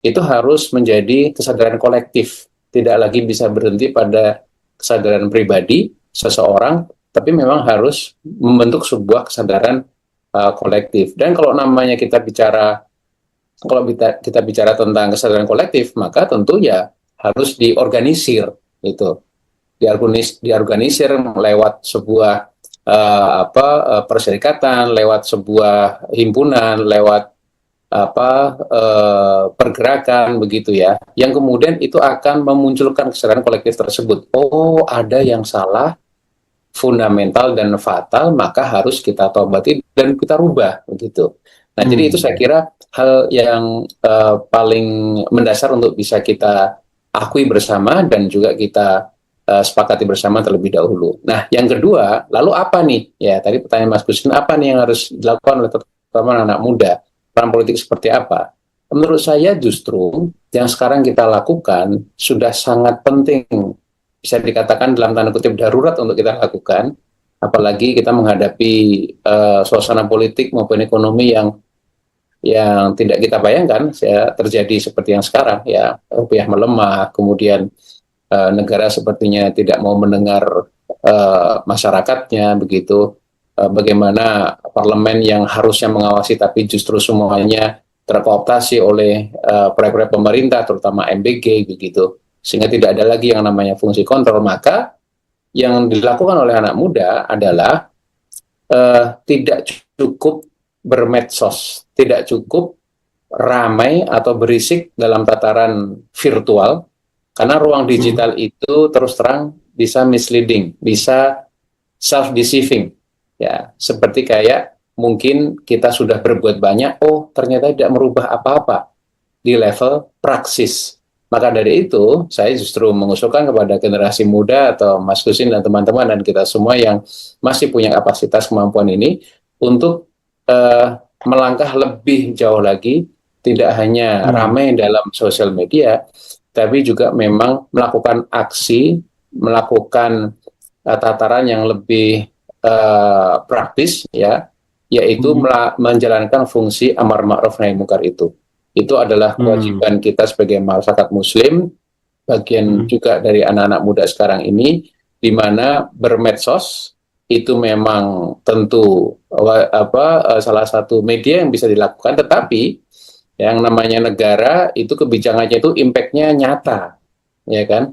itu harus menjadi kesadaran kolektif, tidak lagi bisa berhenti pada kesadaran pribadi seseorang, tapi memang harus membentuk sebuah kesadaran kolektif. Dan kalau namanya kita bicara tentang kesadaran kolektif, maka tentu ya harus diorganisir, itu diorganisir lewat sebuah perserikatan, lewat sebuah himpunan, lewat pergerakan begitu ya, yang kemudian itu akan memunculkan kesadaran kolektif tersebut. Oh, ada yang salah fundamental dan fatal, maka harus kita tobati dan kita rubah begitu. Nah, jadi itu saya kira hal yang paling mendasar untuk bisa kita akui bersama dan juga kita sepakati bersama terlebih dahulu. Nah, yang kedua, lalu apa nih? Ya, tadi pertanyaan Mas Gustin, apa nih yang harus dilakukan oleh terutama anak muda? Peran politik seperti apa? Menurut saya justru yang sekarang kita lakukan sudah sangat penting, bisa dikatakan dalam tanda kutip darurat untuk kita lakukan, apalagi kita menghadapi suasana politik maupun ekonomi yang tidak kita bayangkan ya, terjadi seperti yang sekarang ya, rupiah melemah, kemudian negara sepertinya tidak mau mendengar masyarakatnya begitu. Bagaimana parlemen yang harusnya mengawasi tapi justru semuanya terkooptasi oleh proyek-proyek pemerintah, terutama MBG begitu, sehingga tidak ada lagi yang namanya fungsi kontrol. Maka yang dilakukan oleh anak muda adalah tidak cukup bermedsos, tidak cukup ramai atau berisik dalam tataran virtual, karena ruang digital itu terus terang bisa misleading, bisa self-deceiving. Ya, seperti kayak mungkin kita sudah berbuat banyak, oh ternyata tidak merubah apa-apa di level praksis. Maka dari itu, saya justru mengusulkan kepada generasi muda atau Mas Husin dan teman-teman dan kita semua yang masih punya kapasitas kemampuan ini untuk melangkah lebih jauh lagi, tidak hanya ramai dalam sosial media, tapi juga memang melakukan aksi, melakukan tataran yang lebih praktis ya, yaitu menjalankan fungsi amar ma'ruf nahi munkar itu. Itu adalah kewajiban kita sebagai masyarakat muslim, bagian juga dari anak-anak muda sekarang ini, di mana bermedsos itu memang tentu salah satu media yang bisa dilakukan, tetapi yang namanya negara itu kebijakannya itu impact-nya nyata, ya kan?